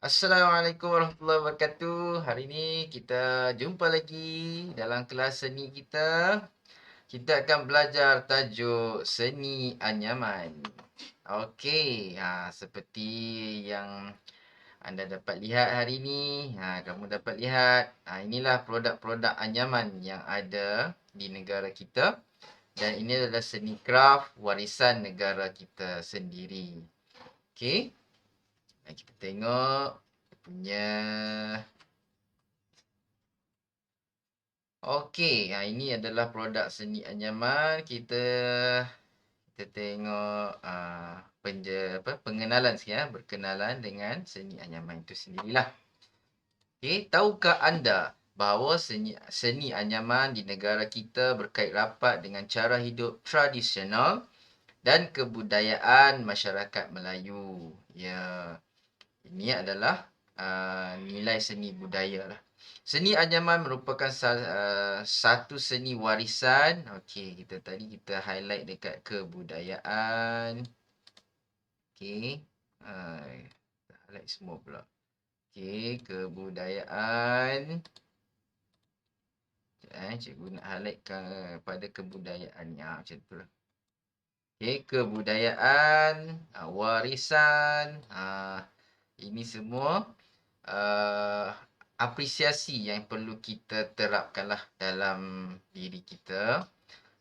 Assalamualaikum warahmatullahi wabarakatuh. Hari ini kita jumpa lagi dalam kelas seni kita. Kita akan belajar tajuk seni anyaman. Okey, seperti yang anda dapat lihat hari ini, kamu dapat lihat, inilah produk-produk anyaman yang ada di negara kita. Dan ini adalah seni kraft warisan negara kita sendiri. Okey. Kita tengok punya. Okey, ini adalah produk seni anyaman. Kita tengok pengenalan sikit, berkenalan dengan seni anyaman itu sendirilah. Okey, tahukah anda bahawa seni anyaman di negara kita berkait rapat dengan cara hidup tradisional dan kebudayaan masyarakat Melayu? Ya, ini adalah nilai seni budaya lah. Seni anyaman merupakan satu seni warisan. Okey, kita highlight dekat kebudayaan. Okey. Highlight semua pula. Okey, kebudayaan. Cikgu nak highlight pada kebudayaan ni. Macam tu lah. Okey, kebudayaan, warisan. Ini semua apresiasi yang perlu kita terapkanlah dalam diri kita.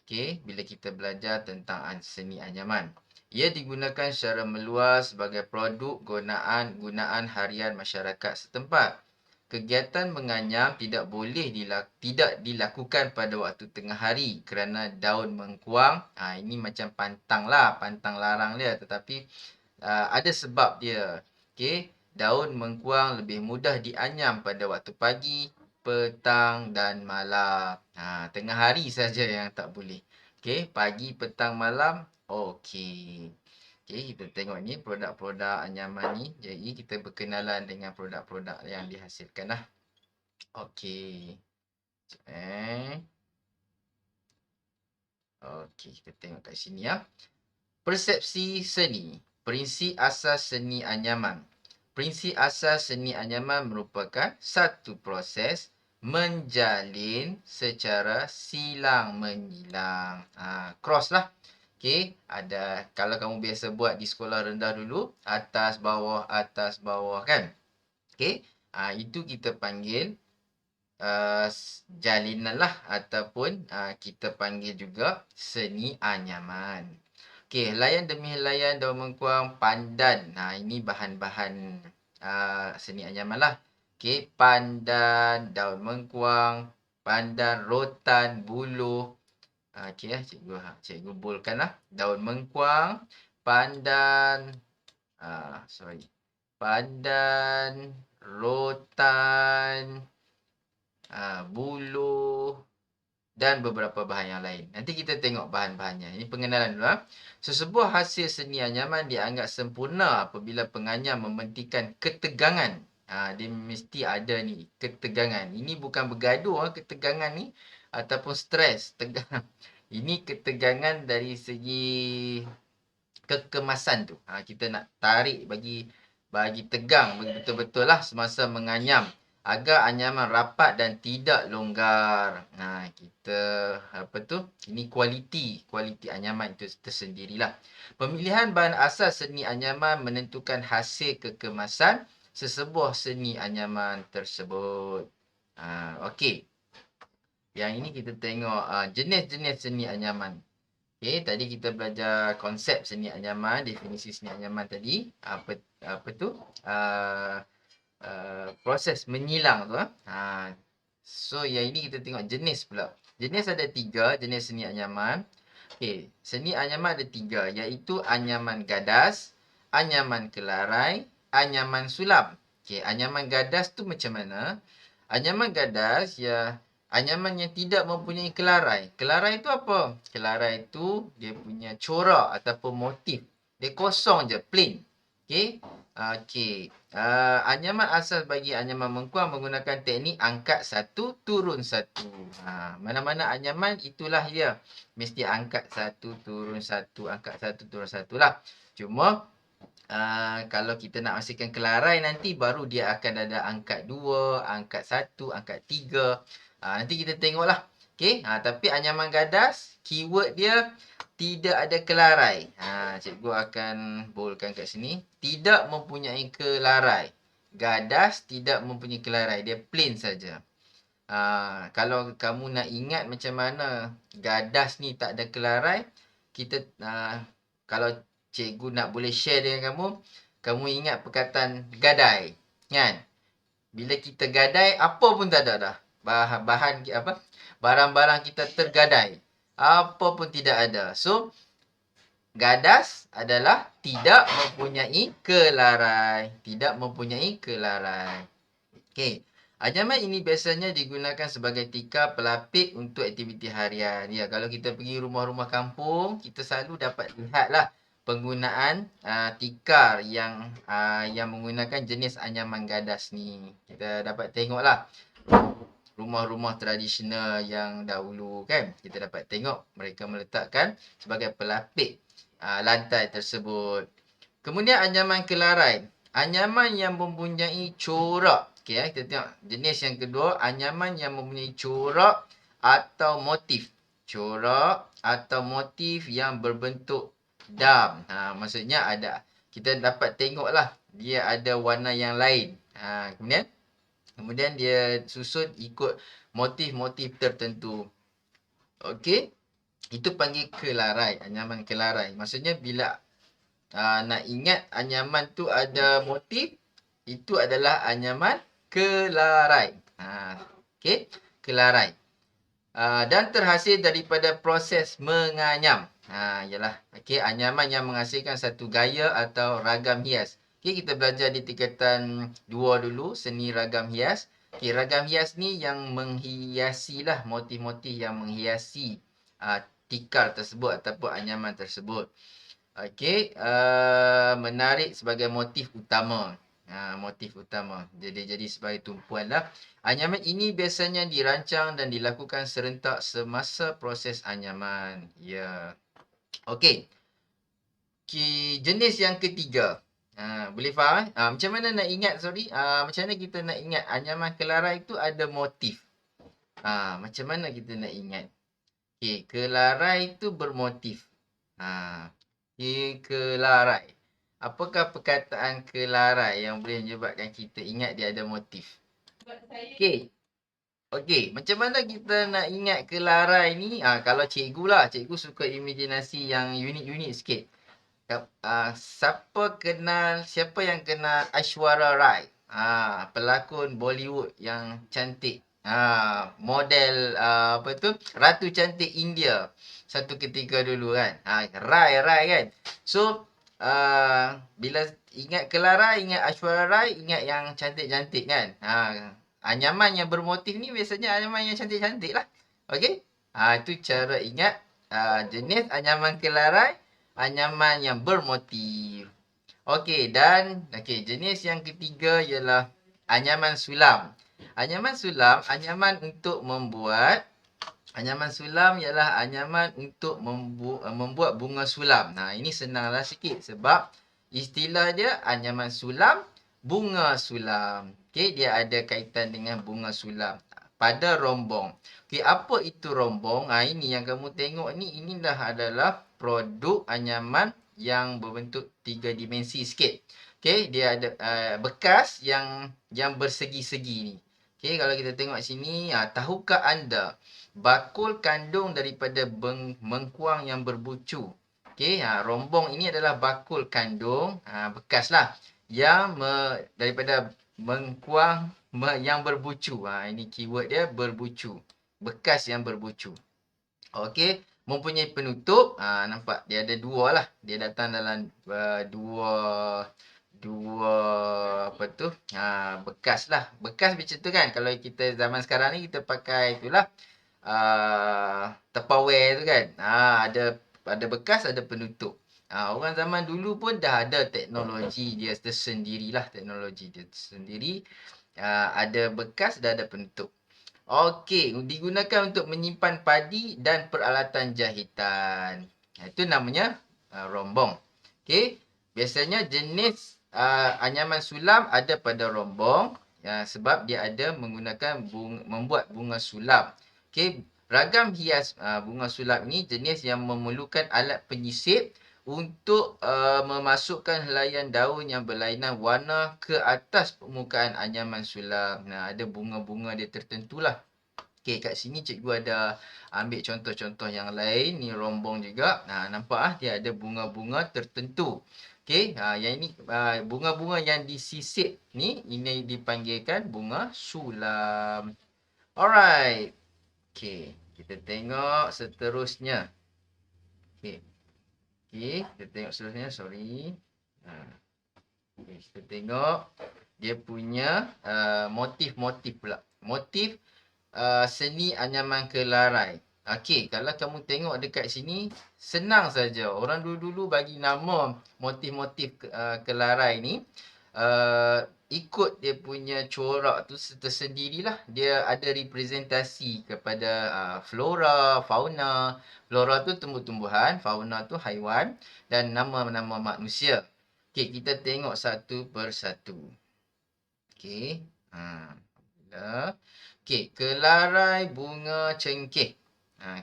Okey, bila kita belajar tentang seni anyaman. Ia digunakan secara meluas sebagai produk gunaan harian masyarakat setempat. Kegiatan menganyam tidak dilakukan pada waktu tengah hari kerana daun mengkuang. Ini macam pantang lah, pantang larang dia, tetapi ada sebab dia. Okey, daun mengkuang lebih mudah dianyam pada waktu pagi, petang dan malam. Tengah hari saja yang tak boleh. Okey, pagi, petang, malam, okey. Okey, kita tengok ni produk-produk anyaman ni. Jadi kita berkenalan dengan produk-produk yang dihasilkan lah. Okey. Okey, kita tengok kat sini ya. Persepsi seni. Prinsip asas seni anyaman. Prinsip asas seni anyaman merupakan satu proses menjalin secara silang menyilang. Cross lah. Okey, ada kalau kamu biasa buat di sekolah rendah dulu, atas bawah kan? Okey, itu kita panggil jalinan lah, ataupun kita panggil juga seni anyaman. Okey, helaian demi helaian daun mengkuang, pandan. Ini bahan-bahan seni anyaman lah. Okey, pandan, daun mengkuang, pandan, rotan, buluh. Okey lah, cikgu bolkan lah. Daun mengkuang, pandan, pandan, rotan, buluh dan beberapa bahan yang lain. Nanti kita tengok bahan-bahannya. Ini pengenalan dulu. Sesebuah hasil seni anyaman dianggap sempurna apabila penganyam mementingkan ketegangan. Dia mesti ada ni, ketegangan. Ini bukan bergaduh, ketegangan ni, ataupun stres, tegang. Ini ketegangan dari segi kekemasan tu. Kita nak tarik bagi tegang betul-betul lah semasa menganyam, agar anyaman rapat dan tidak longgar. Ini kualiti anyaman itu tersendirilah. Pemilihan bahan asas seni anyaman menentukan hasil kekemasan sesebuah seni anyaman tersebut. Okey. Yang ini kita tengok jenis-jenis seni anyaman. Okey, tadi kita belajar konsep seni anyaman, definisi seni anyaman tadi. Proses menyilang tu. So, yang ini kita tengok jenis pula. Jenis ada 3 jenis seni anyaman. Okey, seni anyaman ada 3, iaitu anyaman gadas, anyaman kelarai, anyaman sulam. Okey, anyaman gadas tu macam mana? Anyaman gadas anyaman yang tidak mempunyai kelarai. Kelarai itu apa? Kelarai itu dia punya corak ataupun motif. Dia kosong je, plain. Okey. Okey. Anyaman asas bagi anyaman mengkuang menggunakan teknik angkat satu, turun satu. Mana-mana anyaman itulah dia. Mesti angkat satu, turun satu, angkat satu, turun satu lah. Cuma kalau kita nak hasilkan kelarai nanti baru dia akan ada angkat 2, angkat 1, angkat 3. Nanti kita tengoklah. Okey, tapi anyaman gadas, keyword dia tidak ada kelarai. Cikgu akan bolkan kat sini. Tidak mempunyai kelarai. Gadas tidak mempunyai kelarai. Dia plain saja. Kalau kamu nak ingat macam mana gadas ni tak ada kelarai, kita kalau cikgu nak boleh share dengan kamu, kamu ingat perkataan gadai, kan? Bila kita gadai, apa pun tak ada dah. Bahan apa? Barang-barang kita tergadai. Apa pun tidak ada. So, gadas adalah tidak mempunyai kelarai. Tidak mempunyai kelarai. Okey. Anyaman ini biasanya digunakan sebagai tikar pelapik untuk aktiviti harian. Ya, kalau kita pergi rumah-rumah kampung, kita selalu dapat lihatlah penggunaan tikar yang menggunakan jenis anyaman gadas ni. Kita dapat tengoklah rumah-rumah tradisional yang dahulu, kan. Kita dapat tengok mereka meletakkan sebagai pelapik lantai tersebut. Kemudian anyaman kelarai. Anyaman yang mempunyai corak. Okey, kita tengok jenis yang kedua, anyaman yang mempunyai corak atau motif. Corak atau motif yang berbentuk dam. Maksudnya ada, kita dapat tengoklah dia ada warna yang lain. Kemudian dia susun ikut motif-motif tertentu. Okey, itu panggil kelarai, anyaman kelarai. Maksudnya bila nak ingat anyaman tu ada motif, itu adalah anyaman kelarai. Okey, kelarai. Dan terhasil daripada proses menganyam. Ialah okey, anyaman yang menghasilkan satu gaya atau ragam hias. Okey, kita belajar di tingkatan 2 dulu, seni ragam hias. Okey, ragam hias ni yang menghiasilah motif-motif yang menghiasi tikar tersebut ataupun anyaman tersebut. Okey, menarik sebagai motif utama. Motif utama. Jadi sebagai tumpuan lah. Anyaman ini biasanya dirancang dan dilakukan serentak semasa proses anyaman. Ya. Okey. Jenis yang ketiga. Boleh faham? Macam mana nak ingat, macam mana kita nak ingat anyaman kelarai itu ada motif? Macam mana kita nak ingat? Okey, kelarai itu bermotif. Kelarai. Apakah perkataan kelarai yang boleh menyebabkan kita ingat dia ada motif? Okey. Okey, macam mana kita nak ingat kelarai ni? Kalau cikgu lah, cikgu suka imajinasi yang unik-unik sikit. Siapa yang kenal Aishwarya Rai? Pelakon Bollywood yang cantik. Model apa tu? Ratu cantik India. Satu ketika dulu kan. Rai kan. So, bila ingat kelarai, ingat Aishwarya Rai, ingat yang cantik-cantik kan. Anyaman yang bermotif ni biasanya anyaman yang cantik-cantik lah. Okey. Itu cara ingat jenis anyaman kelarai, anyaman yang bermotif. Okey, dan jenis yang ketiga ialah anyaman sulam. Anyaman sulam, anyaman untuk membuat. Anyaman sulam ialah anyaman untuk membuat bunga sulam. Ini senanglah sikit sebab istilah dia anyaman sulam, bunga sulam. Okey, dia ada kaitan dengan bunga sulam pada rombong. Okey, apa itu rombong? Ini yang kamu tengok ni, inilah adalah produk anyaman yang berbentuk 3 dimensi sikit. Okey, dia ada bekas yang bersegi-segi ni. Okey, kalau kita tengok sini, tahukah anda bakul kandung daripada mengkuang yang berbucu? Okey, rombong ini adalah bakul kandung bekas lah yang daripada mengkuang yang berbucu. Ini keyword dia, berbucu. Bekas yang berbucu. Okey, mempunyai penutup. Nampak dia ada 2 lah. Dia datang dalam dua apa tu, bekas lah. Bekas macam tu kan. Kalau kita zaman sekarang ni kita pakai itulah Tupperware tu kan. Ada bekas, ada penutup. Orang zaman dulu pun dah ada teknologi dia tersendirilah. Teknologi dia tersendiri. Ada bekas, dah ada penutup. Okey, digunakan untuk menyimpan padi dan peralatan jahitan. Itu namanya rombong. Okey. Biasanya jenis anyaman sulam ada pada rombong sebab dia ada menggunakan membuat bunga sulam. Okey, ragam hias bunga sulam ni jenis yang memerlukan alat penyisip untuk memasukkan helaian daun yang berlainan warna ke atas permukaan anyaman sulam. Nah, ada bunga-bunga dia tertentulah. Okey, kat sini cikgu ada ambil contoh-contoh yang lain. Ni rombong juga. Nah, nampak dia ada bunga-bunga tertentu. Okey, yang ini bunga-bunga yang disisip ni, ini dipanggilkan bunga sulam. Alright. Okey, kita tengok seterusnya. Okey. Okey, kita tengok seterusnya. Sorry. Okay, kita tengok dia punya motif-motif pula. Motif seni anyaman kelarai. Okey, kalau kamu tengok dekat sini, senang saja. Orang dulu-dulu bagi nama motif-motif kelarai ni ikut dia punya corak tu tersendirilah. Dia ada representasi kepada flora, fauna. Flora tu tumbuh-tumbuhan, fauna tu haiwan dan nama-nama manusia. Okey, kita tengok satu persatu. Okey. Okey, kelarai bunga cengkeh.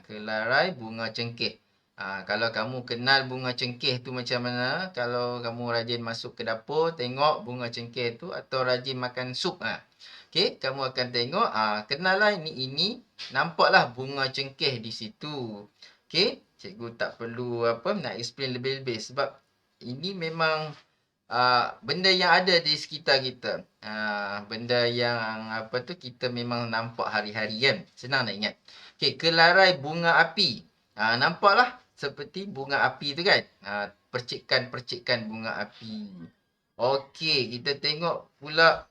Kelarai bunga cengkeh. Kalau kamu kenal bunga cengkeh tu macam mana, kalau kamu rajin masuk ke dapur, tengok bunga cengkeh tu atau rajin makan sup. Okey, kamu akan tengok, kenallah ini nampaklah bunga cengkeh di situ. Okey, cikgu tak perlu nak explain lebih-lebih sebab ini memang benda yang ada di sekitar kita. Benda yang kita memang nampak hari-hari kan. Senang nak ingat. Okey, kelarai bunga api. Nampaklah seperti bunga api tu kan. Percikan-percikan bunga api. Okey, kita tengok pula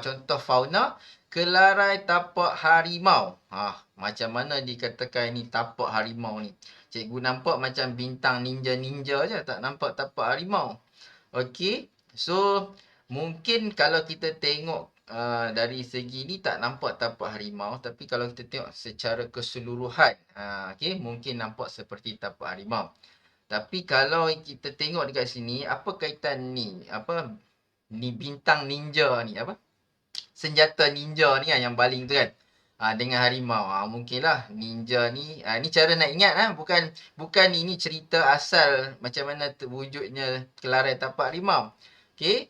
contoh fauna. Kelarai tapak harimau. Macam mana dikatakan ini tapak harimau ni? Cikgu nampak macam bintang ninja-ninja je. Tak nampak tapak harimau. Okey. So, mungkin kalau kita tengok dari segi ni tak nampak tapak harimau. Tapi kalau kita tengok secara keseluruhan. Okey, mungkin nampak seperti tapak harimau. Tapi kalau kita tengok dekat sini, apa kaitan ni? Ni bintang ninja ni? Senjata ninja ni kan yang baling tu kan. Dengan harimau. Mungkinlah ninja ni. Ni cara nak ingat bukan ini cerita asal macam mana wujudnya kelarai tapak harimau. Okey.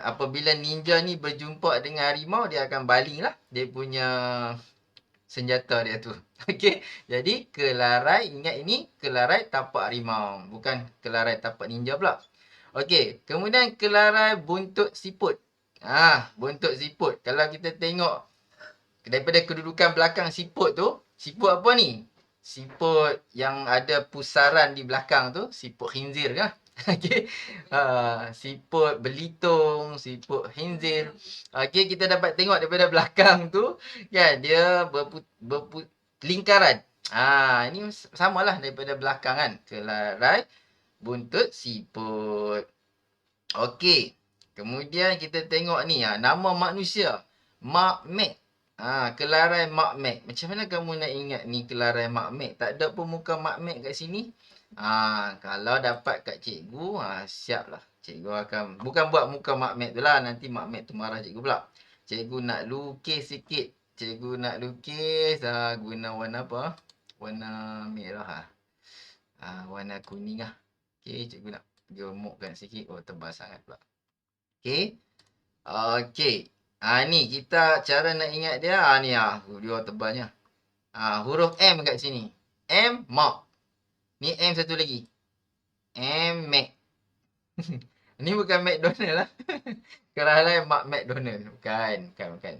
Apabila ninja ni berjumpa dengan harimau, dia akan baling lah dia punya senjata dia tu. Okey. Jadi kelarai, ingat ini kelarai tapak harimau. Bukan kelarai tapak ninja pula. Okey. Kemudian kelarai buntut siput. Buntut siput. Kalau kita tengok daripada kedudukan belakang siput tu, siput apa ni? Siput yang ada pusaran di belakang tu, siput khinzir kan? Okey. Siput belitung, siput khinzir. Okey, kita dapat tengok daripada belakang tu, kan, dia lingkaran. Ini samalah daripada belakang kan. Kelarai buntut siput. Okey. Kemudian kita tengok ni, nama manusia. Mak Mek. Kelarai Mak Mek. Macam mana kamu nak ingat ni kelarai Mak Mek? Tak ada pun muka Mak Mek kat sini. Kalau dapat kat cikgu, siap lah. Cikgu akan, bukan buat muka Mak Mek tu lah. Nanti Mak Mek tu marah cikgu pula. Cikgu nak lukis sikit. Cikgu nak lukis guna warna apa? Warna merah warna kuning lah. Okey, cikgu nak gemukkan sikit. Tebal sangat pula. Okey. Okey. Ni kita cara nak ingat dia. Ni dia tebalnya. Huruf M kat sini. M, mak. Ni M satu lagi. M, Mac. Ni bukan McDonald lah. Kelarai Mak McDonald. Bukan.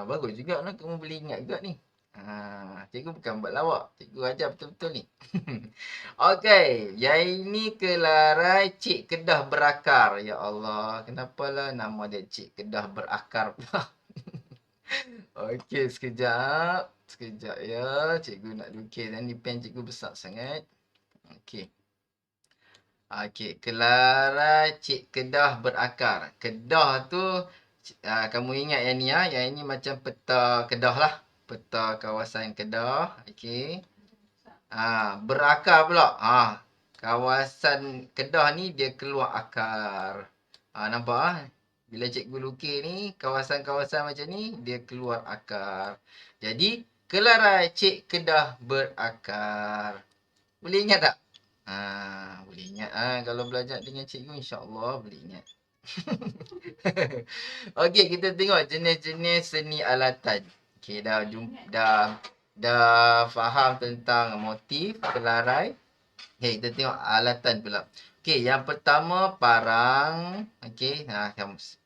Bagus juga lah kamu boleh ingat juga ni. Cikgu bukan buat lawak. Cikgu ajar betul-betul ni. Okey. Yang ini kelarai Cik Kedah berakar. Ya Allah. Kenapalah nama dia Cik Kedah berakar pula. Okey. Sekejap. Sekejap ya. Cikgu nak lukis. Ni pen cikgu besar sangat. Okey. Okey. Kelarai Cik Kedah berakar. Kedah tu. Kamu ingat yang ni Yang ini macam peta Kedah lah. Peta kawasan Kedah. Okey. Berakar pula. kawasan Kedah ni dia keluar akar. Nampak ah? Bila cikgu lukis ni, kawasan-kawasan macam ni, dia keluar akar. Jadi, kelarai Cik Kedah berakar. Boleh ingat tak? Boleh ingat. Kalau belajar dengan cikgu, insyaAllah boleh ingat. Okey, kita tengok jenis-jenis seni alatan. Okey, dah faham tentang motif, kelarai. Okey, kita tengok alatan pula. Okey, yang pertama parang. Okey,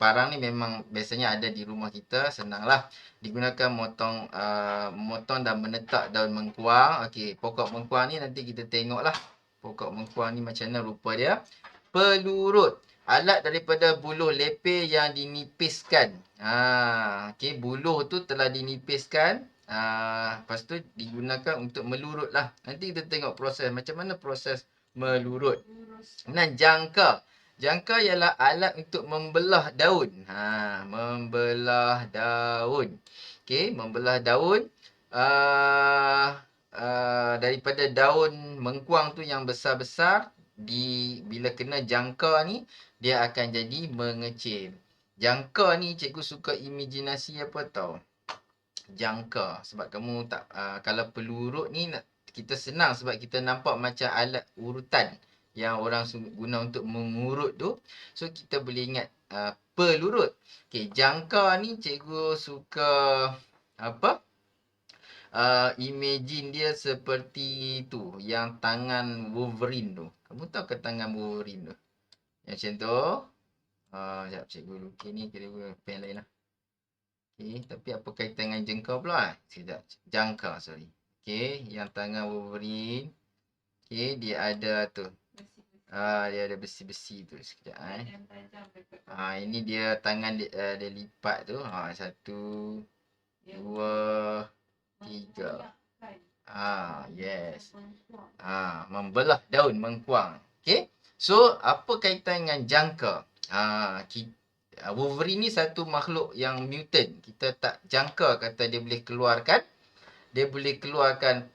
parang ni memang biasanya ada di rumah kita, senanglah. Digunakan memotong dan menetak daun mengkuang. Okey, pokok mengkuang ni nanti kita tengoklah. Pokok mengkuang ni macam mana rupa dia. Pelurut. Alat daripada buluh lepeh yang dinipiskan. Okey, buluh tu telah dinipiskan. Lepas tu digunakan untuk melurut lah. Nanti kita tengok proses. Macam mana proses melurut. Dan jangka. Jangka ialah alat untuk membelah daun. Membelah daun. Okey, membelah daun. Daripada daun mengkuang tu yang besar-besar. Bila kena jangka ni, dia akan jadi mengecil. Jangka ni cikgu suka imajinasi apa tau? Jangka. Sebab kamu tak, kalau pelurut ni kita senang sebab kita nampak macam alat urutan yang orang guna untuk mengurut tu. So kita boleh ingat pelurut. Okey, jangka ni cikgu suka apa? Imagine dia seperti tu, yang tangan Wolverine tu. Kamu tahu ke tangan Wolverine tu? Yang macam tu. Sekejap cikgu lukis ni, kira pen lain lah. Okey, tapi apa kaitan dengan jengkau pula? Sekejap. Jangka, sorry. Okey, yang tangan Wolverine. Okey, dia ada tu. Dia ada besi-besi tu. Sekejap ini dia tangan dia lipat tu. Satu, dua, tiga. Yes. Membelah daun mengkuang. Okey. So, apa kaitan dengan jangka? Wolverine ni satu makhluk yang mutant. Kita tak jangka kata dia boleh keluarkan. Dia boleh keluarkan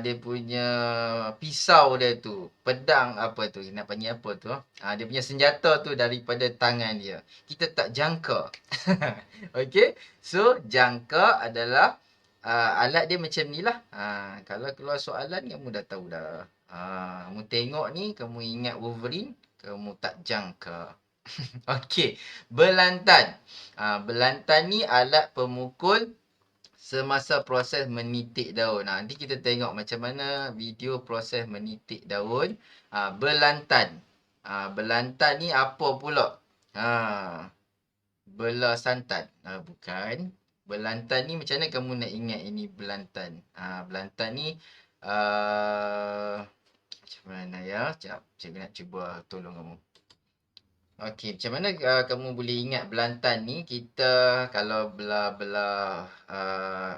dia punya pisau dia tu. Pedang apa tu. Nak panggil apa tu. Dia punya senjata tu daripada tangan dia. Kita tak jangka. Okay. So, jangka adalah alat dia macam ni lah. Kalau keluar soalan, kamu dah tahu dah. Kamu tengok ni, kamu ingat Wolverine, kamu tak jangka. Okey, belantan. Belantan ni alat pemukul semasa proses menitik daun. Nanti kita tengok macam mana video proses menitik daun. Belantan. Belantan ni apa pula? Belah santan. Bukan. Belantan ni macam mana kamu nak ingat ini belantan? Belantan ni macam mana ya? Sekejap, cikgu nak cuba tolong kamu. Okey, macam mana kamu boleh ingat belantan ni? Kita kalau belah-belah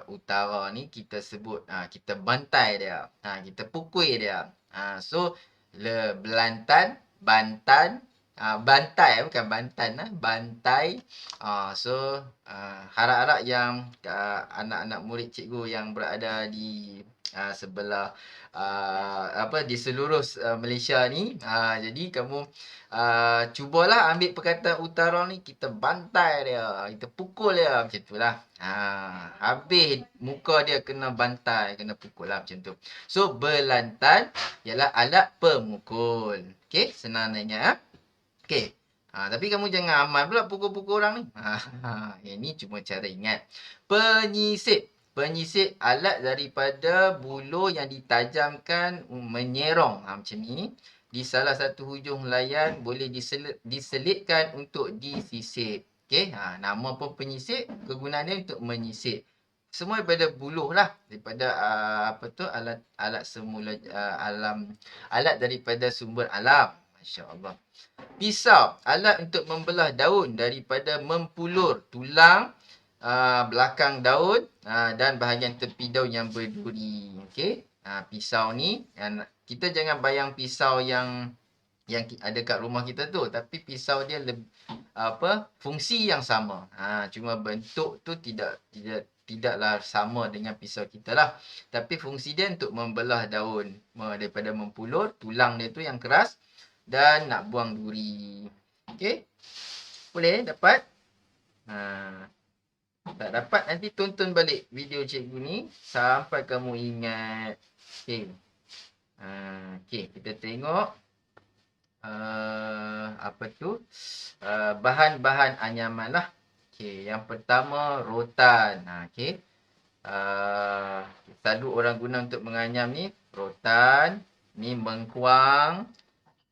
utara ni kita sebut kita bantai dia. Kita pukul dia. So belantan, bantan, bantai bukan bantan bantai. So harap-harap yang anak-anak murid cikgu yang berada di sebelah di seluruh Malaysia ni, jadi kamu cubalah ambil perkataan utara ni, kita bantai dia, kita pukul dia, macam tu lah. Habis muka dia kena bantai, kena pukul lah macam tu. So belantan ialah alat pemukul. Okey, senang nak ingat. Okey. Tapi kamu jangan amal pula pukul-pukul orang ni. Ini cuma cara ingat. Penyisip. Penyisip alat daripada buluh yang ditajamkan menyerong. Macam ni. Di salah satu hujung layan boleh diselitkan untuk disisip. Okey. Nama pun penyisip. Kegunaan dia untuk menyisip. Semua daripada buluh lah. Daripada alat semula alat daripada sumber alam. Masya-Allah. Pisau, alat untuk membelah daun daripada mempulur tulang belakang daun dan bahagian tepi daun yang berduri. Okey. Pisau ni, kita jangan bayang pisau yang ada kat rumah kita tu, tapi pisau dia fungsi yang sama. Cuma bentuk tu tidak tidaklah sama dengan pisau kita lah. Tapi fungsi dia untuk membelah daun daripada mempulur, tulang dia tu yang keras dan nak buang duri. Okey. Boleh dapat? Tak dapat nanti tonton balik video cikgu ni sampai kamu ingat. Okey. Okey, kita tengok apa tu? Bahan-bahan anyaman lah. Okey, yang pertama rotan. Okey. Selalu orang guna untuk menganyam ni rotan, ni mengkuang,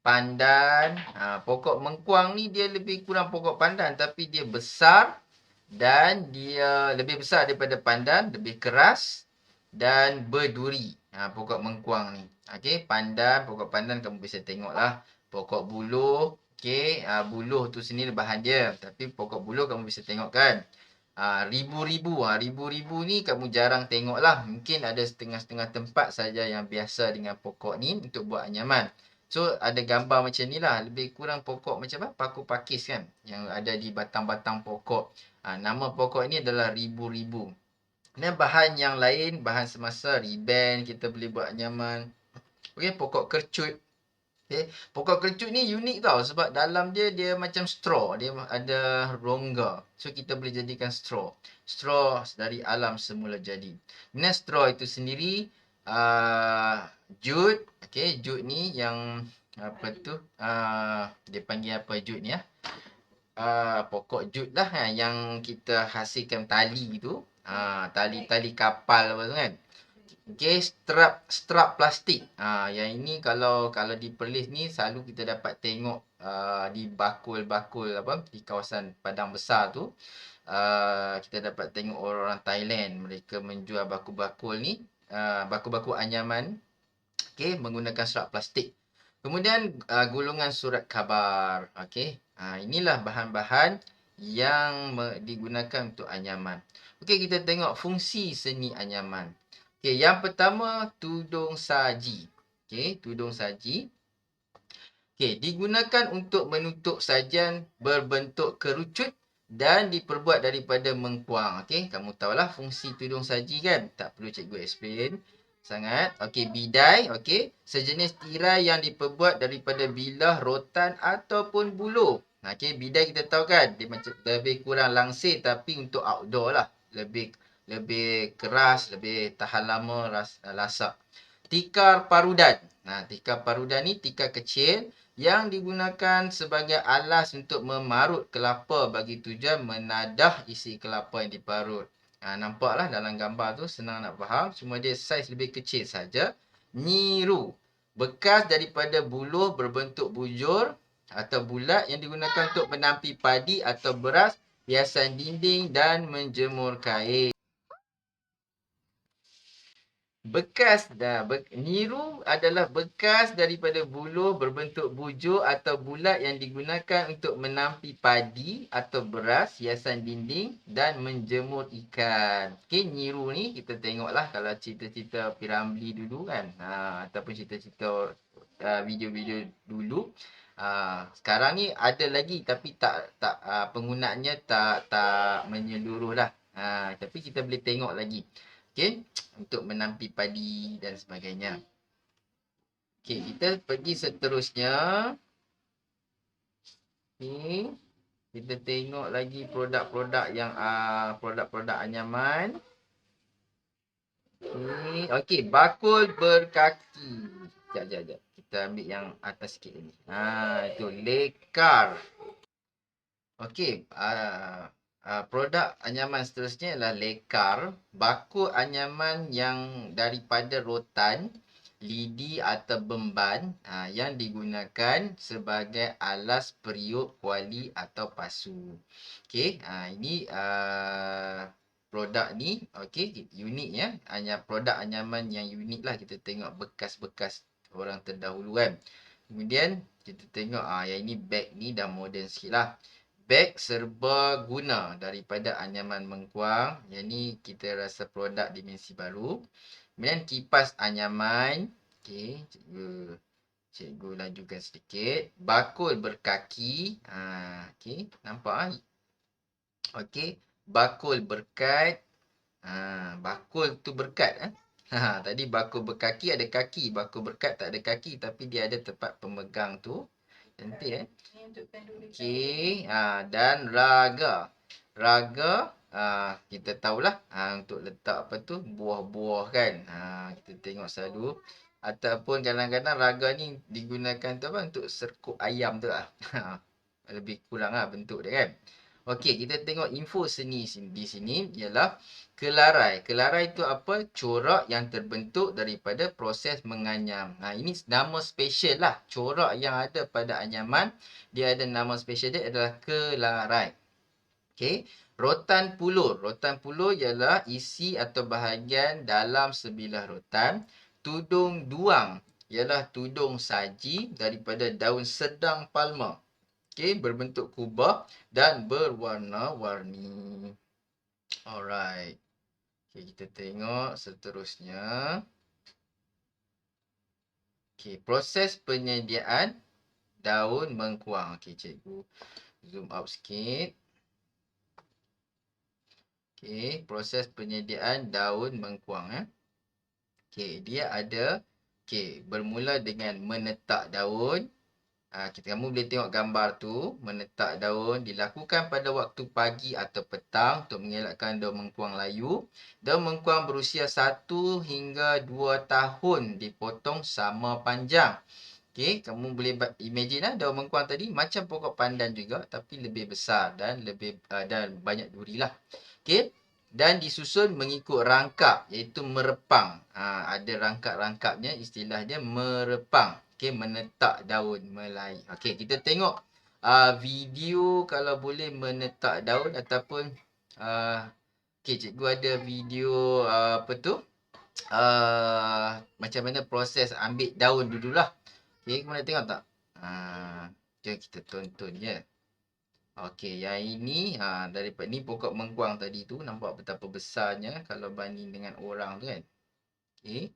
pandan. Pokok mengkuang ni dia lebih kurang pokok pandan tapi dia besar dan dia lebih besar daripada pandan, lebih keras dan berduri. Pokok mengkuang ni. Okey, pandan, pokok pandan kamu bisa tengoklah. Pokok buluh, okey, buluh tu sendiri bahan dia. Tapi pokok buluh kamu bisa tengok kan. Ribu-ribu ni kamu jarang tengok lah. Mungkin ada setengah-setengah tempat saja yang biasa dengan pokok ni untuk buat anyaman. So ada gambar macam ni lah. Lebih kurang pokok macam apa? Paku pakis kan. Yang ada di batang-batang pokok. Nama pokok ni adalah ribu-ribu. Dan bahan yang lain, bahan semasa, riben kita boleh buat anyaman. Okey, pokok kercut. Okay. Pokok kercut ni unik tau sebab dalam dia macam straw. Dia ada rongga. So kita boleh jadikan straw. Straw dari alam semula jadi. Kemudian straw itu sendiri jute. Okay, jute ni yang apa tu? Dia panggil apa jute ni pokok jute lah yang kita hasilkan tali tu. Tali-tali kapal apa tu kan. Okey, strap plastik. Yang ini kalau di Perlis ni selalu kita dapat tengok di bakul-bakul apa di kawasan padang besar tu. Kita dapat tengok orang-orang Thailand mereka menjual bakul-bakul ni, bakul-bakul anyaman. Okey, menggunakan strap plastik. Kemudian gulungan surat khabar. Okey. Inilah bahan-bahan yang digunakan untuk anyaman. Okey, kita tengok fungsi seni anyaman. Okey, yang pertama tudung saji. Okey, tudung saji. Okey, digunakan untuk menutup sajian berbentuk kerucut dan diperbuat daripada mengkuang. Okey, kamu tahulah fungsi tudung saji kan? Tak perlu cikgu explain sangat. Okey, bidai. Okey, sejenis tirai yang diperbuat daripada bilah, rotan ataupun buluh. Okey, bidai kita tahu kan? Dia macam lebih kurang langsir tapi untuk outdoor lah. Lebih keras, lebih tahan lama lasak. Tikar parudan. Tikar parudan ni tikar kecil yang digunakan sebagai alas untuk memarut kelapa bagi tujuan menadah isi kelapa yang diparut. Nampaklah dalam gambar tu senang nak faham. Cuma dia saiz lebih kecil saja. Nyiru. Bekas daripada buluh berbentuk bujur atau bulat yang digunakan untuk menampi padi atau beras, hiasan dinding dan menjemur kain. Nyiru adalah bekas daripada buluh berbentuk bujur atau bulat yang digunakan untuk menampi padi atau beras, hiasan dinding dan menjemur ikan. Okey, nyiru ni kita tengoklah kalau cerita-cerita Piramli dulu kan. Ataupun cerita-cerita video-video dulu. Sekarang ni ada lagi tapi tak penggunaannya tak menyeluruh lah. Tapi kita boleh tengok lagi. Okey, untuk menampi padi dan sebagainya. Okey, kita pergi seterusnya. Okey, kita tengok lagi produk-produk yang produk-produk anyaman. Okey, bakul berkaki. Sekejap. Kita ambil yang atas sikit ni. Itu lekar. Okey, produk anyaman seterusnya adalah lekar, bakul anyaman yang daripada rotan, lidi atau memban yang digunakan sebagai alas periuk, kuali atau pasu. Okey, ini produk ni okey unik ya. Produk anyaman yang unik lah, kita tengok bekas-bekas orang terdahulu kan. Kemudian kita tengok yang ini beg ni dah moden sikit lah. Beg serba guna daripada anyaman mengkuang. Yang ni kita rasa produk dimensi baru. Kemudian kipas anyaman. Okey, cikgu lajukan sedikit. Bakul berkaki. Okey, nampak Okey, bakul berkat. Bakul tu berkat. Tadi bakul berkaki ada kaki. Bakul berkat tak ada kaki. Tapi dia ada tempat pemegang tu. Cantik Okey. Dan raga. Raga, kita tahulah untuk letak apa tu, buah-buah kan. Kita tengok selalu. Ataupun kadang-kadang raga ni digunakan tu apa, untuk serkup ayam tu lah. Lebih kurang lah bentuk dia kan. Okey, kita tengok info seni di sini ialah kelarai. Kelarai itu apa? Corak yang terbentuk daripada proses menganyam. Ini nama special lah. Corak yang ada pada anyaman, dia ada nama special dia adalah kelarai. Okey. Rotan pulur. Rotan pulur ialah isi atau bahagian dalam sebilah rotan. Tudung duang ialah tudung saji daripada daun sedang palma. Okey, berbentuk kubah dan berwarna-warni. Alright. Okey, kita tengok seterusnya. Okey, proses penyediaan daun mengkuang. Okey, cikgu zoom out sikit. Okey, proses penyediaan daun mengkuang. Okey, dia ada bermula dengan menetak daun. Kamu boleh tengok gambar tu. Menetak daun dilakukan pada waktu pagi atau petang untuk mengelakkan daun mengkuang layu. Daun mengkuang berusia 1 hingga 2 tahun dipotong sama panjang. Okey, kamu boleh imagine daun mengkuang tadi macam pokok pandan juga tapi lebih besar dan dan banyak duri lah. Okey, dan disusun mengikut rangkap iaitu merepang. Ada rangkap-rangkapnya, istilahnya merepang. Okey, menetak daun Melayu. Okey, kita tengok video kalau boleh menetak daun ataupun okey, cikgu ada video apa tu? Macam mana proses ambil daun dululah. Okey, kamu nak tengok tak? Jom kita tonton je. Okey, yang ini daripada ni pokok mengkuang tadi tu, nampak betapa besarnya kalau banding dengan orang tu kan. Okey.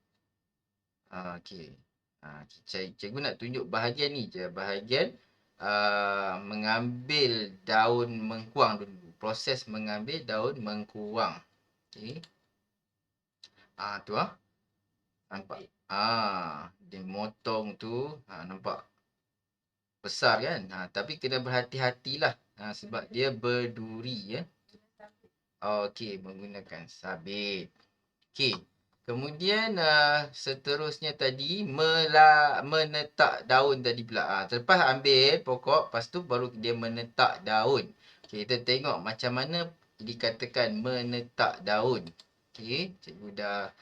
Okey. Cikgu nak tunjuk bahagian ni je, bahagian mengambil daun mengkuang dulu. Proses mengambil daun mengkuang. Okey. Tu nampak. Dia motong tu, nampak besar kan. Tapi kena berhati-hatilah sebab dia berduri ya. Okey, menggunakan sabit. Okey. Kemudian seterusnya tadi menetak daun tadi pula. Terlepas ambil pokok, lepas tu baru dia menetak daun. Okey, kita tengok macam mana dikatakan menetak daun. Okey, cikgu dah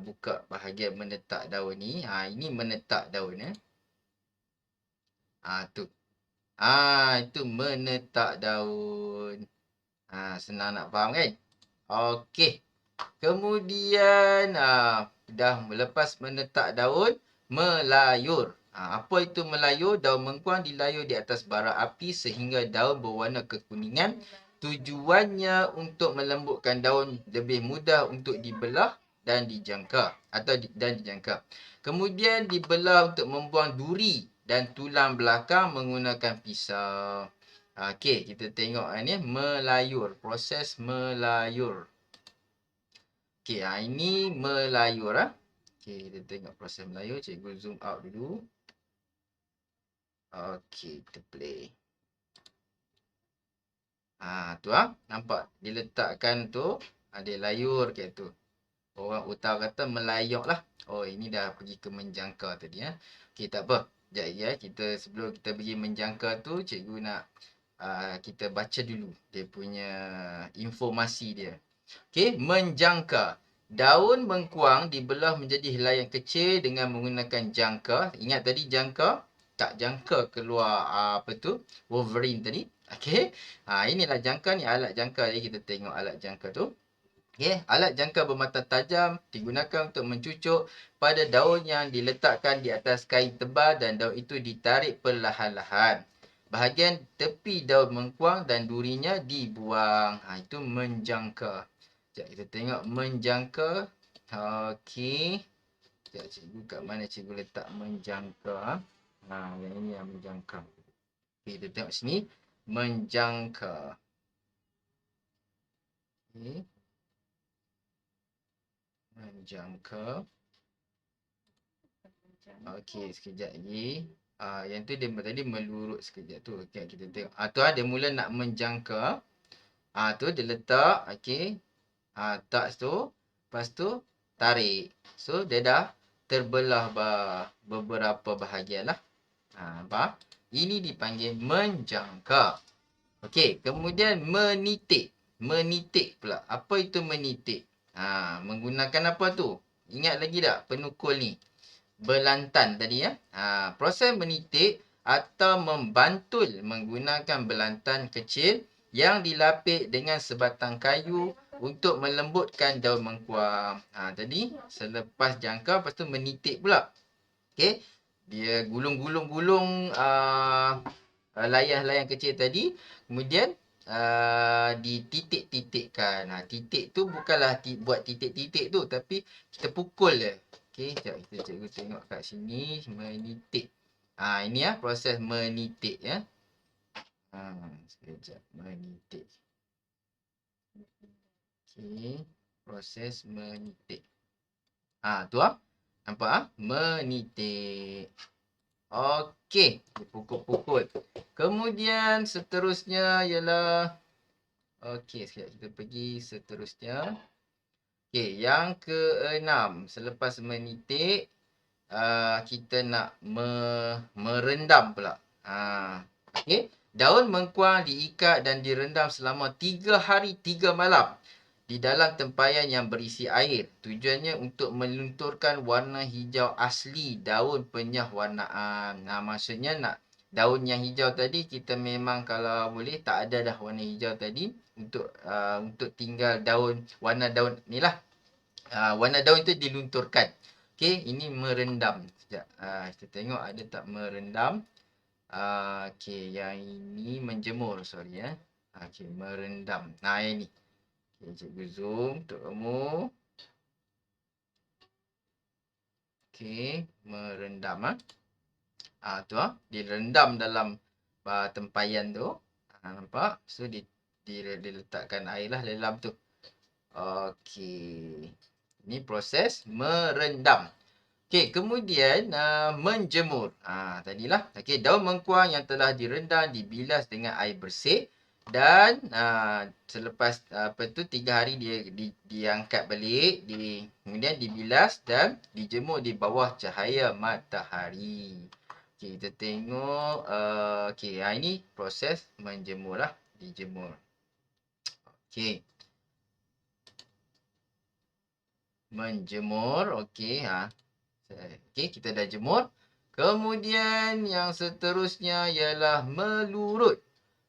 buka bahagian menetak daun ni. Ini menetak daun ya. Tu. Itu menetak daun. Senang nak faham kan? Okey. Kemudian dah melepas menetak daun, melayur. Apa itu melayur? Daun mengkuang dilayur di atas bara api sehingga daun berwarna kekuningan. Tujuannya untuk melembutkan daun, lebih mudah untuk dibelah dan dijangka dan dijangka. Kemudian dibelah untuk membuang duri dan tulang belakang menggunakan pisau. Okey, kita tengok ni melayur, proses melayur. Okey, ini melayur Okey, kita tengok proses melayur. Cikgu zoom out dulu. Okey, kita play. Tu nampak diletakkan tu, dia layur kat tu. Orang utara kata melayok lah. Ini dah pergi ke menjangka tadi Okey, tak apa. Sekejap ya. Sebelum kita pergi menjangka tu, cikgu nak kita baca dulu dia punya informasi dia. Okey, menjangka. Daun mengkuang dibelah menjadi helai yang kecil dengan menggunakan jangka. Ingat tadi jangka? Tak jangka keluar apa tu? Wolverine tadi. Okey. Inilah jangka ni, alat jangka. Jadi kita tengok alat jangka tu. Okey, alat jangka bermata tajam digunakan untuk mencucuk pada daun yang diletakkan di atas kain tebal dan daun itu ditarik perlahan-lahan. Bahagian tepi daun mengkuang dan durinya dibuang. Itu menjangka. Sekejap kita tengok menjangka. Okey. Sekejap cikgu kat mana cikgu letak menjangka. Yang ini yang menjangka. Okey, kita tengok sini. Menjangka. Okey. Menjangka. Okey, sekejap lagi. Yang tu dia tadi melurut sekejap tu. Okey, kita tengok. Tu dia mula nak menjangka. Tu dia letak. Okey. Touch tu. Lepas tu tarik. So, dia dah terbelah beberapa bahagian lah. Nampak? Ini dipanggil menjangka. Okey, kemudian menitik. Menitik pula. Apa itu menitik? Menggunakan apa tu? Ingat lagi tak penukul ni? Belantan tadi ya. Proses menitik atau membantul menggunakan belantan kecil yang dilapik dengan sebatang kayu untuk melembutkan daun mengkuang. Tadi selepas jangka, lepas tu menitik pula. Okey. Dia gulung-gulung-gulung layang-layang kecil tadi. Kemudian dititik-titikkan. Titik tu bukanlah buat titik-titik tu, tapi kita pukul je. Okey, sekejap kita cikgu tengok kat sini. Menitik. Ini proses menitik ya. Sekejap. Menitik. Okey, proses menitik. Tu nampak Menitik. Okey, dipukul-pukul. Kemudian seterusnya ialah okey, sekejap kita pergi seterusnya. Okey, yang keenam, selepas menitik kita nak merendam pula. Okey, daun mengkuang diikat dan direndam selama 3 hari 3 malam di dalam tempayan yang berisi air. Tujuannya untuk melunturkan warna hijau asli daun penyahwarnaan. Maksudnya nak daun yang hijau tadi kita memang kalau boleh tak ada dah warna hijau tadi untuk tinggal daun, warna daun ni lah. Warna daun itu dilunturkan. Okey, ini merendam. Sekejap. Kita tengok ada tak merendam. Okey, yang ini menjemur, sorry ya. Okey, merendam. Yang ini. Okay, cikgu zoom untuk kamu. Okey, merendam tu direndam dalam tempayan tu. Nampak? So diletakkan air lah dalam tu. Okey. Ini proses merendam. Okey, kemudian menjemur. Tadilah. Okey, daun mengkuang yang telah direndam dibilas dengan air bersih. Dan selepas 3 hari dia diangkat balik, kemudian dibilas dan dijemur di bawah cahaya matahari. Okey, kita tengok. Okey, ini proses menjemur lah. Dijemur. Okey. Menjemur. Okey. Okey, kita dah jemur. Kemudian yang seterusnya ialah melurut.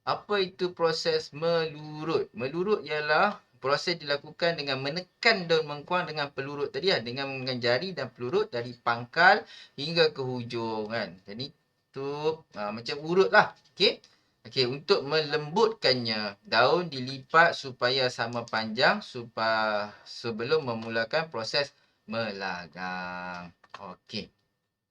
Apa itu proses melurut? Melurut ialah proses dilakukan dengan menekan daun mengkuang dengan pelurut tadi dengan menggunakan jari dan pelurut dari pangkal hingga ke hujung kan. Jadi tu macam urut lah. Okey. Okey, untuk melembutkannya, daun dilipat supaya sama panjang sebelum memulakan proses melagang. Okey.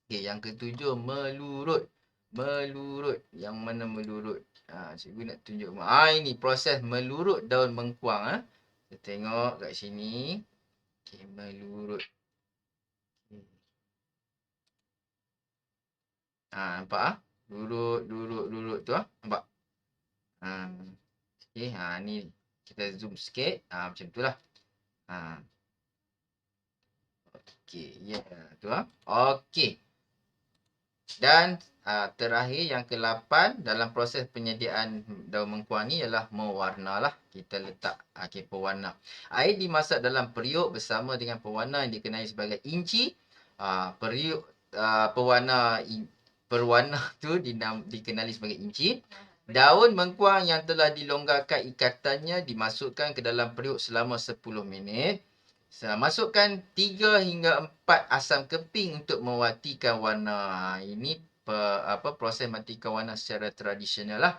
Okey, yang ketujuh melurut. Melurut. Yang mana melurut? Cikgu nak tunjuk. Ini proses melurut daun mengkuang. Kita tengok kat sini. Okey, melurut. Nampak Lurut tu nampak? Okey, ni kita zoom sikit. Macam tu lah. Okey, ya, tu Okey. Dan terakhir yang ke-8 dalam proses penyediaan daun mengkuang ni ialah mewarna lah. Kita letak pewarna. Air dimasak dalam periuk bersama dengan pewarna yang dikenali sebagai inci. Periuk berwarna tu dikenali sebagai inci. Daun mengkuang yang telah dilonggarkan ikatannya dimasukkan ke dalam periuk selama 10 minit. Masukkan 3 hingga 4 asam keping untuk mewatikan warna. Ini proses matikan warna secara tradisional lah.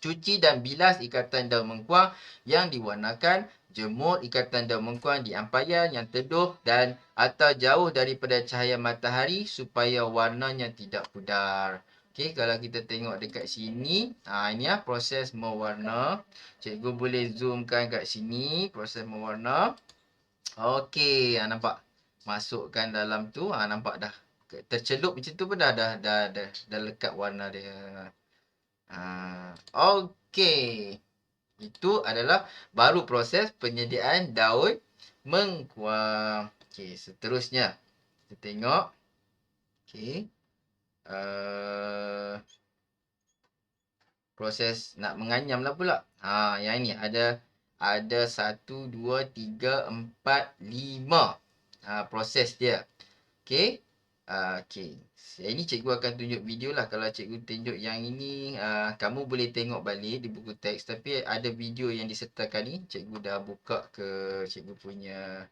Cuci dan bilas ikatan daun mengkuang yang diwarnakan. Jemur ikatan daun mengkuang di ampayan yang teduh dan atau jauh daripada cahaya matahari supaya warnanya tidak pudar. Okey, kalau kita tengok dekat sini, ini proses mewarna. Cikgu boleh zoomkan kat sini, proses mewarna. Okey, nampak? Masukkan dalam tu, nampak dah tercelup macam tu pun dah lekat warna dia. Okey. Itu adalah baru proses penyediaan daun mengkuam. Okey, seterusnya kita tengok. Okey. Proses nak menganyam lah pula. Yang ni ada 1, 2, 3, 4, 5. Proses dia. Okey. Okey. Ini cikgu akan tunjuk video lah. Kalau cikgu tunjuk yang ini, kamu boleh tengok balik di buku teks. Tapi ada video yang disertakan ni. Cikgu dah buka ke cikgu punya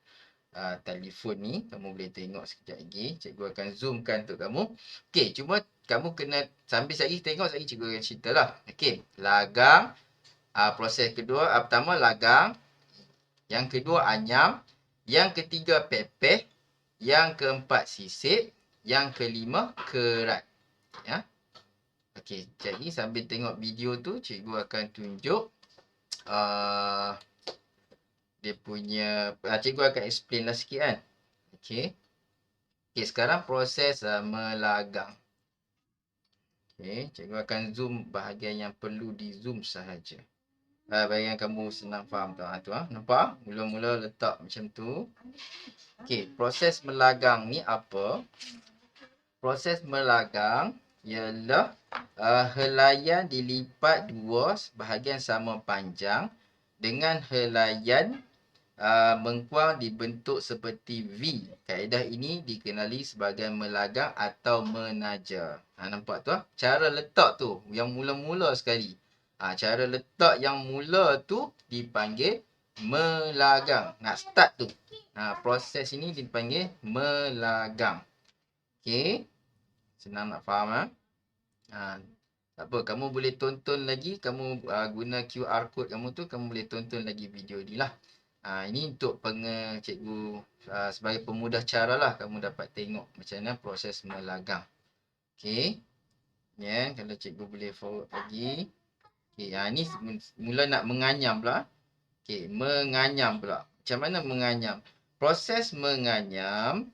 telefon ni. Kamu boleh tengok sekejap lagi. Cikgu akan zoomkan untuk kamu. Okey, cuma kamu kena sambil sekali tengok, sekali cikgu akan cerita lah. Okey, lagang. Proses kedua, pertama lagang. Yang kedua anyam. Yang ketiga pepeh. Yang keempat sisip. Yang kelima kerat. Ya. Okey, jadi sambil tengok video tu, cikgu akan tunjuk dia punya, cikgu akan explain lah sikit kan. Okey. Okey, sekarang proses melagang. Okey, cikgu akan zoom bahagian yang perlu di zoom sahaja. Bahagian kamu senang faham tu. Nampak? Mula-mula letak macam tu. Okey, proses melagang ni apa? Proses melagang ialah helaian dilipat dua bahagian sama panjang dengan helaian mengkuang dibentuk seperti V. Kaedah ini dikenali sebagai melagang atau menaja. Nampak tu? Cara letak tu yang mula-mula sekali. Cara letak yang mula tu dipanggil melagang. Nak start tu. Proses ini dipanggil melagang. Okey. Senang nak faham. Tak apa, kamu boleh tonton lagi. Kamu guna QR code kamu tu, kamu boleh tonton lagi video ni lah. Ini untuk cikgu sebagai pemudah cara lah kamu dapat tengok macam mana proses melagang. Okey. Ya, kalau cikgu boleh forward lagi. Okey, ini mula nak menganyam pula. Okey, menganyam pula. Macam mana menganyam? Proses menganyam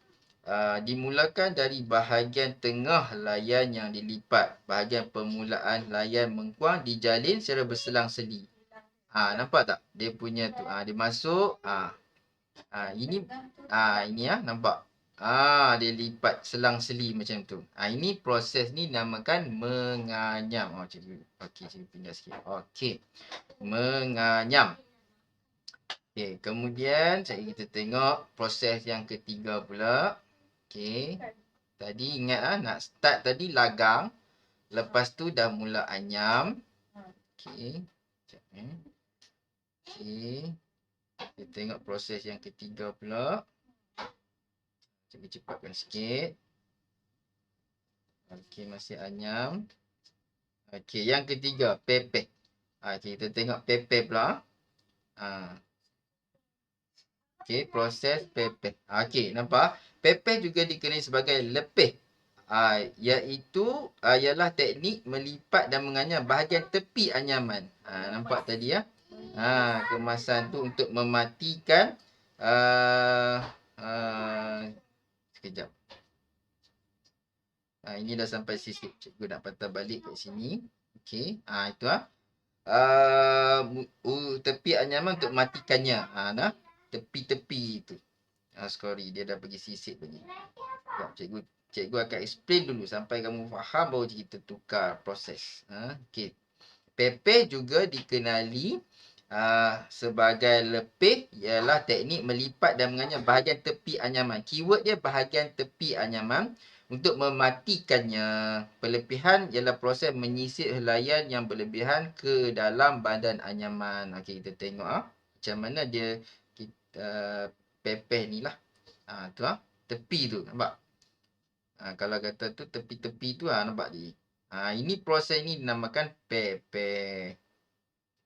dimulakan dari bahagian tengah layan yang dilipat. Bahagian permulaan layan mengkuang dijalin secara berselang-seli. Nampak tak? Dia punya tu. Dia masuk. Ini nampak. Dia lipat selang-seli macam tu. Ini proses ni namakan menganyam. Cikgu. Okey, cikgu pindah sikit. Okey. Menganyam. Okey, kemudian kita tengok proses yang ketiga pula. Okey. Tadi ingat nak start tadi lagang. Lepas tu dah mula anyam. Okey. Okey. Kita tengok proses yang ketiga pula. Cikgu cepatkan sikit. Okey, masih anyam. Okey, yang ketiga, pepeh. Okey, kita tengok pepeh pula. Okey, proses pepeh. Okey, nampak? Pepeh juga dikenali sebagai lepeh. Iaitu ialah teknik melipat dan menganyam bahagian tepi anyaman. Nampak tadi ya? Kemasan tu untuk mematikan sekejap. Ini dah sampai sisip. Cikgu nak patah balik kat sini. Okey. Itu tepi anyaman untuk matikannya. Tepi-tepi itu. Sorry, dia dah pergi sisip lagi. Cikgu akan explain dulu sampai kamu faham baru kita tukar proses. Okey. Pepeh juga dikenali sebagai lepeh ialah teknik melipat dan menganyam bahagian tepi anyaman. Keyword dia bahagian tepi anyaman. Untuk mematikannya, perlepihan ialah proses menyisip helaian yang berlebihan ke dalam badan anyaman. Okey, kita tengok macam mana dia pepeh ni lah. Tu tepi tu, nampak? Kalau kata tu tepi-tepi tu nampak dia. Ini proses ni dinamakan pepeh.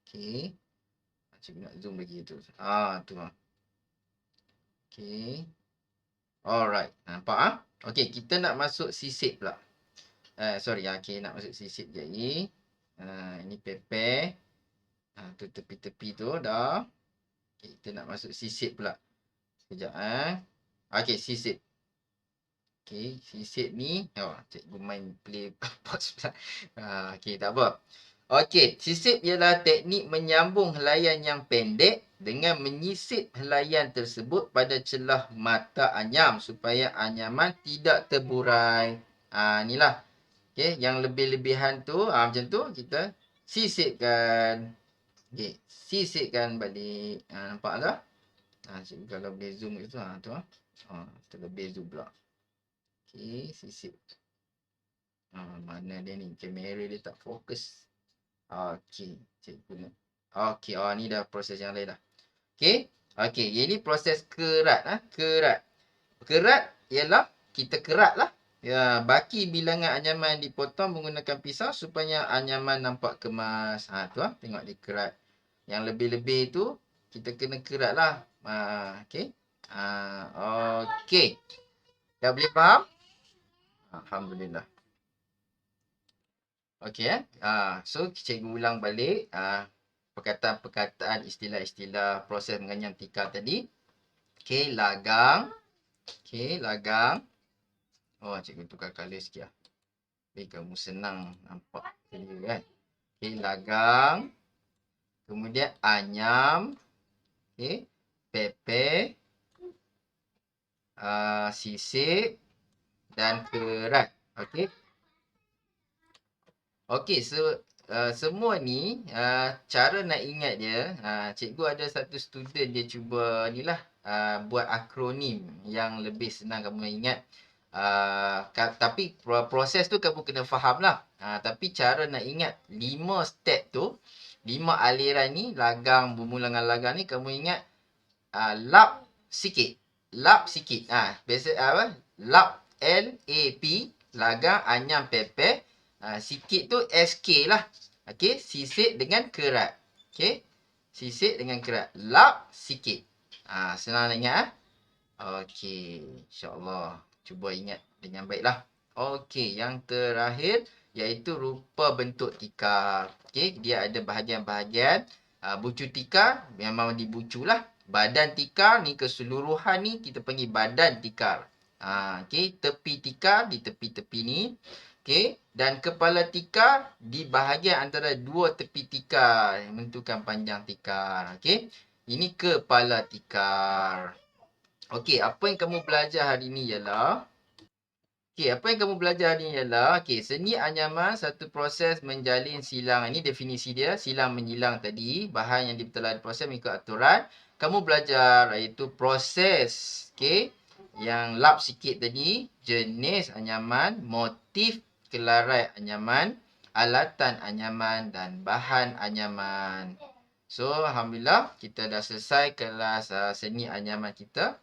Okey. Cikgu nak zoom lagi tu. Tu. Okey. Alright. Nampak Okey, kita nak masuk sisip pula. Sorry. Okey, nak masuk sisip je lagi. Ini pepeh. Tu tepi-tepi tu dah. Okay, kita nak masuk sisip pula. Sekejap Okey, sisit. Okey, sisit ni, cikgu main play pause pula. Okey, tak apa. Okey, sisit ialah teknik menyambung helaian yang pendek dengan menyisit helaian tersebut pada celah mata anyam supaya anyaman tidak terburai. Inilah. Okey, yang lebih-lebihan tu, macam tu kita sisitkan. Okey, sisitkan balik. Nampak tak? Cikgu kalau boleh zoom kat situ, tu terlebih zoom pula. Okey, sisit. Mana dia ni? Kamera dia tak fokus. Okey, cikgu nak. Okey, ni dah proses yang lain dah. Okey. Okey, ini proses kerat. Kerat. Kerat ialah kita kerat lah. Ya, baki bilangan anyaman dipotong menggunakan pisau supaya anyaman nampak kemas. Tu tengok dia kerat. Yang lebih-lebih tu kita kena kerat lah. Okey. Okey. Dah boleh faham? Alhamdulillah. Okey so cikgu ulang balik perkataan-perkataan, istilah-istilah proses menganyam tikar tadi. Okey, lagang. Okey, lagang. Cikgu tukar color sikit lah. Kamu senang nampak clear kan. Okey, lagang. Kemudian anyam. Okey, pepe. Sisik dan kerat. Okey. Okey, semua ni cara nak ingat dia, cikgu ada satu student dia cuba nilah buat akronim yang lebih senang kamu ingat. Tapi proses tu kamu kena faham lah. Tapi cara nak ingat 5 step tu, 5 aliran ni, lagang, bermula dengan lagang ni, kamu ingat lap sikit. Lap sikit. Biasa lap L-A-P, lagang, anyam, pepe. Sikit tu SK lah. Okey, sisit dengan kerat. Okey, sisit dengan kerat. Lap sikit. Senang nak ingat. Okey, insyaAllah. Cuba ingat dengan baiklah. Okey, yang terakhir iaitu rupa bentuk tikar. Okey, dia ada bahagian-bahagian. Bucu tikar memang dibuculah. Badan tikar ni keseluruhan ni kita panggil badan tikar. Okey, tepi tikar di tepi-tepi ni. Okey, dan kepala tikar di bahagian antara dua tepi tikar yang menentukan panjang tikar. Okey, ini kepala tikar. Okey, apa yang kamu belajar hari ni ialah seni anyaman satu proses menjalin silang. Ini definisi dia, silang menyilang tadi. Bahan yang dibetulkan proses mengikut aturan. Kamu belajar iaitu proses, okey, yang lap sikit tadi, jenis anyaman, motif kelarai anyaman, alatan anyaman dan bahan anyaman. So, Alhamdulillah kita dah selesai kelas seni anyaman kita.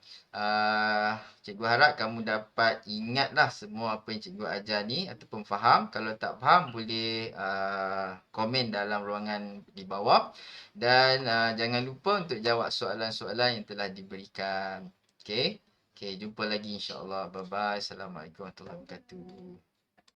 Cikgu harap kamu dapat ingatlah semua apa yang cikgu ajar ni ataupun faham. Kalau tak faham boleh komen dalam ruangan di bawah. Dan jangan lupa untuk jawab soalan-soalan yang telah diberikan. Okay, jumpa lagi insyaAllah. Bye-bye. Assalamualaikum warahmatullahi wabarakatuh.